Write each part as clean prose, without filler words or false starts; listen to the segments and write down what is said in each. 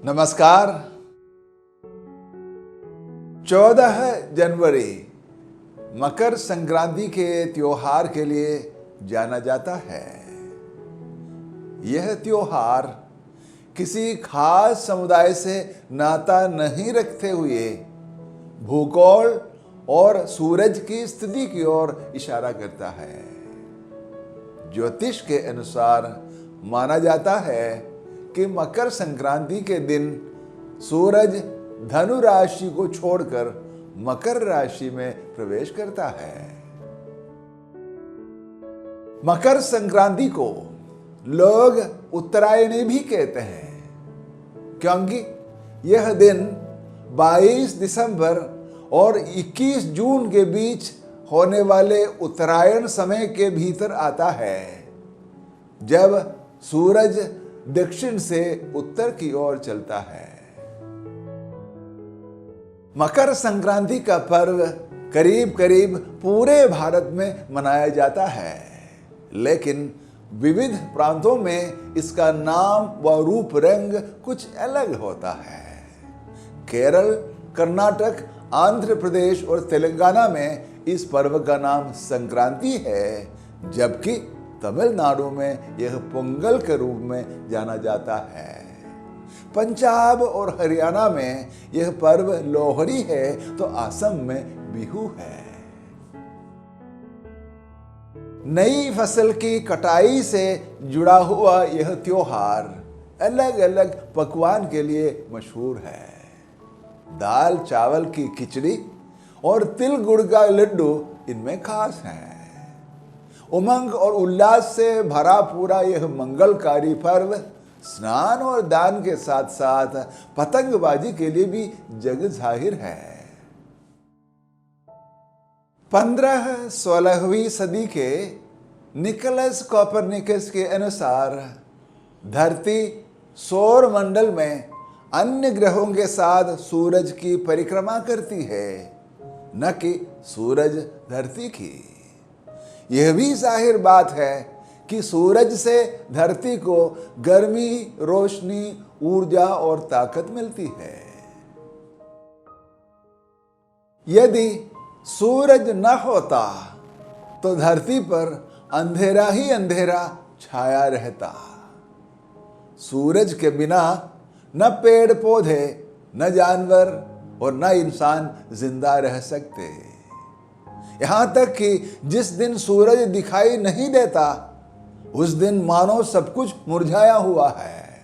नमस्कार। 14 जनवरी मकर संक्रांति के त्योहार के लिए जाना जाता है। यह त्योहार किसी खास समुदाय से नाता नहीं रखते हुए भूगोल और सूरज की स्थिति की ओर इशारा करता है। ज्योतिष के अनुसार माना जाता है कि मकर संक्रांति के दिन सूरज धनु राशि को छोड़कर मकर राशि में प्रवेश करता है। मकर संक्रांति को लोग उत्तरायणी भी कहते हैं, क्योंकि यह दिन 22 दिसंबर और 21 जून के बीच होने वाले उत्तरायण समय के भीतर आता है, जब सूरज दक्षिण से उत्तर की ओर चलता है। मकर संक्रांति का पर्व करीब करीब पूरे भारत में मनाया जाता है, लेकिन विविध प्रांतों में इसका नाम व रूप रंग कुछ अलग होता है। केरल, कर्नाटक, आंध्र प्रदेश और तेलंगाना में इस पर्व का नाम संक्रांति है, जबकि तमिलनाडु में यह पोंगल के रूप में जाना जाता है। पंजाब और हरियाणा में यह पर्व लोहड़ी है, तो असम में बिहू है। नई फसल की कटाई से जुड़ा हुआ यह त्योहार अलग अलग पकवान के लिए मशहूर है। दाल चावल की खिचड़ी और तिल गुड़ का लड्डू इनमें खास हैं। उमंग और उल्लास से भरा पूरा यह मंगलकारी पर्व स्नान और दान के साथ साथ पतंगबाजी के लिए भी जग जाहिर है। 15-16वीं सदी के निकोलस कोपरनिकस के अनुसार धरती सौर मंडल में अन्य ग्रहों के साथ सूरज की परिक्रमा करती है, न कि सूरज धरती की। यह भी जाहिर बात है कि सूरज से धरती को गर्मी, रोशनी, ऊर्जा और ताकत मिलती है। यदि सूरज न होता तो धरती पर अंधेरा ही अंधेरा छाया रहता। सूरज के बिना न पेड़ पौधे, न जानवर और न इंसान जिंदा रह सकते। यहां तक कि जिस दिन सूरज दिखाई नहीं देता, उस दिन मानो सब कुछ मुरझाया हुआ है।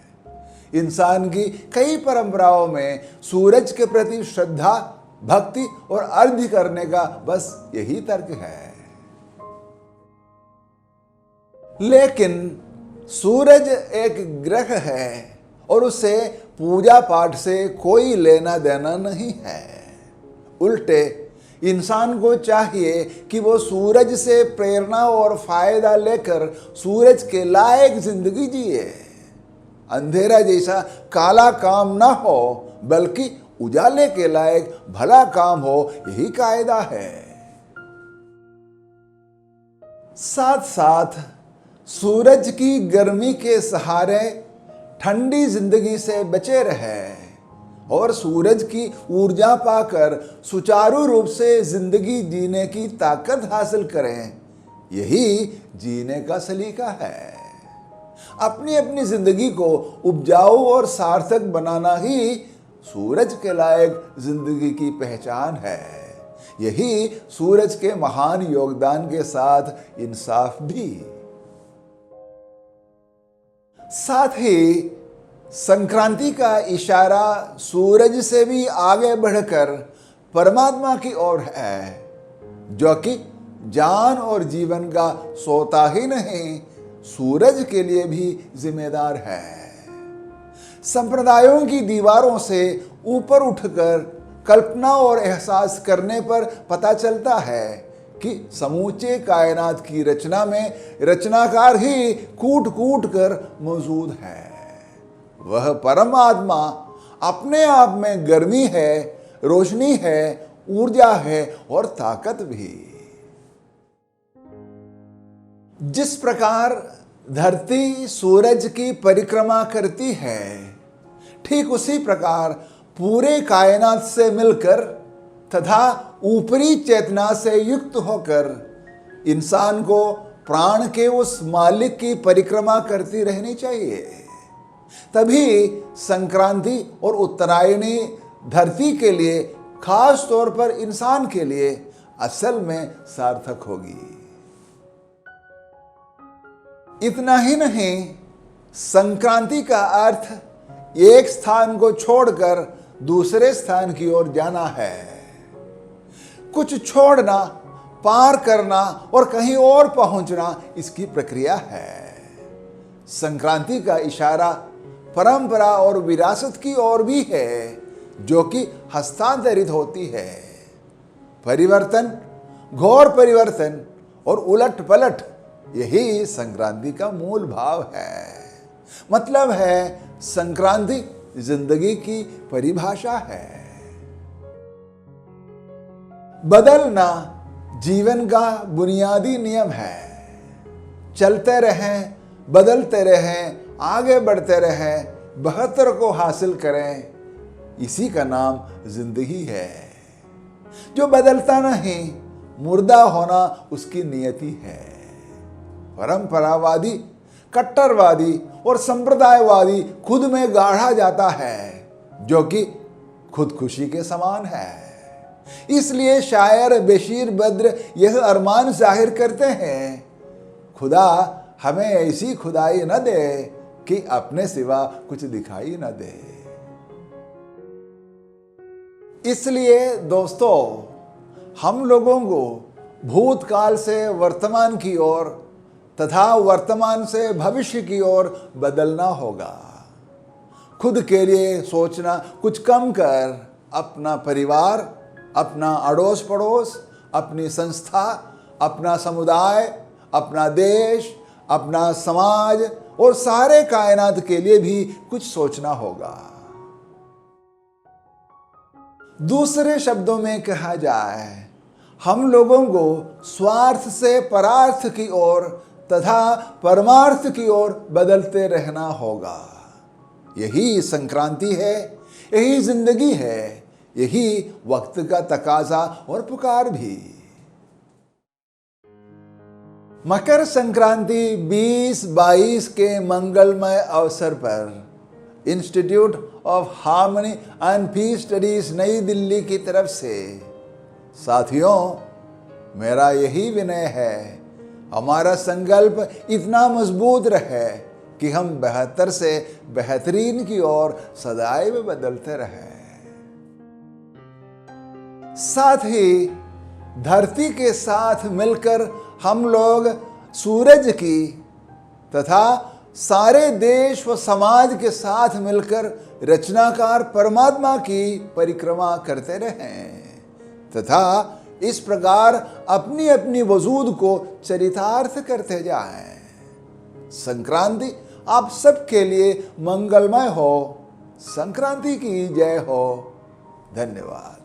इंसान की कई परंपराओं में सूरज के प्रति श्रद्धा, भक्ति और अर्घ्य करने का बस यही तर्क है। लेकिन सूरज एक ग्रह है और उसे पूजा पाठ से कोई लेना देना नहीं है। उल्टे इंसान को चाहिए कि वो सूरज से प्रेरणा और फायदा लेकर सूरज के लायक जिंदगी जिए। अंधेरा जैसा काला काम ना हो, बल्कि उजाले के लायक भला काम हो, यही कायदा है। साथ साथ सूरज की गर्मी के सहारे ठंडी जिंदगी से बचे रहे और सूरज की ऊर्जा पाकर सुचारू रूप से जिंदगी जीने की ताकत हासिल करें, यही जीने का सलीका है। अपनी अपनी जिंदगी को उपजाऊ और सार्थक बनाना ही सूरज के लायक जिंदगी की पहचान है। यही सूरज के महान योगदान के साथ इंसाफ भी। साथ ही संक्रांति का इशारा सूरज से भी आगे बढ़कर परमात्मा की ओर है, जो कि जान और जीवन का सोता ही नहीं, सूरज के लिए भी जिम्मेदार है। संप्रदायों की दीवारों से ऊपर उठकर कल्पना और एहसास करने पर पता चलता है कि समूचे कायनात की रचना में रचनाकार ही कूट कूट कर मौजूद है। वह परमात्मा अपने आप में गर्मी है, रोशनी है, ऊर्जा है और ताकत भी। जिस प्रकार धरती सूरज की परिक्रमा करती है, ठीक उसी प्रकार पूरे कायनात से मिलकर तथा ऊपरी चेतना से युक्त होकर इंसान को प्राण के उस मालिक की परिक्रमा करती रहनी चाहिए। तभी संक्रांति और उत्तरायणी धरती के लिए, खास तौर पर इंसान के लिए असल में सार्थक होगी। इतना ही नहीं, संक्रांति का अर्थ एक स्थान को छोड़कर दूसरे स्थान की ओर जाना है। कुछ छोड़ना, पार करना और कहीं और पहुंचना इसकी प्रक्रिया है। संक्रांति का इशारा परंपरा और विरासत की ओर भी है, जो कि हस्तांतरित होती है। परिवर्तन, घोर परिवर्तन और उलट पलट, यही संक्रांति का मूल भाव है। मतलब है, संक्रांति जिंदगी की परिभाषा है। बदलना जीवन का बुनियादी नियम है। चलते रहें, बदलते रहें, आगे बढ़ते रहें, बेहतर को हासिल करें, इसी का नाम जिंदगी है। जो बदलता नहीं, मुर्दा होना उसकी नियति है। परंपरावादी, कट्टरवादी और संप्रदायवादी खुद में गाढ़ा जाता है, जो कि खुदकुशी के समान है। इसलिए शायर बशीर बद्र यह अरमान जाहिर करते हैं, खुदा हमें ऐसी खुदाई न दे कि अपने सिवा कुछ दिखाई न दे। इसलिए दोस्तों, हम लोगों को भूतकाल से वर्तमान की ओर तथा वर्तमान से भविष्य की ओर बदलना होगा। खुद के लिए सोचना कुछ कम कर अपना परिवार, अपना अड़ोस पड़ोस, अपनी संस्था, अपना समुदाय, अपना देश, अपना समाज और सारे कायनात के लिए भी कुछ सोचना होगा। दूसरे शब्दों में कहा जाए, हम लोगों को स्वार्थ से परार्थ की ओर तथा परमार्थ की ओर बदलते रहना होगा। यही संक्रांति है, यही जिंदगी है, यही वक्त का तकाजा और पुकार भी। मकर संक्रांति 2022 के मंगलमय अवसर पर institute of harmony and peace studies नई दिल्ली की तरफ से साथियों, मेरा यही विनय है, हमारा संकल्प इतना मजबूत रहे कि हम बेहतर से बेहतरीन की ओर सदैव बदलते रहें। साथ ही धरती के साथ मिलकर हम लोग सूरज की तथा सारे देश व समाज के साथ मिलकर रचनाकार परमात्मा की परिक्रमा करते रहें तथा इस प्रकार अपनी अपनी वजूद को चरितार्थ करते जाएं। संक्रांति आप सबके लिए मंगलमय हो। संक्रांति की जय हो। धन्यवाद।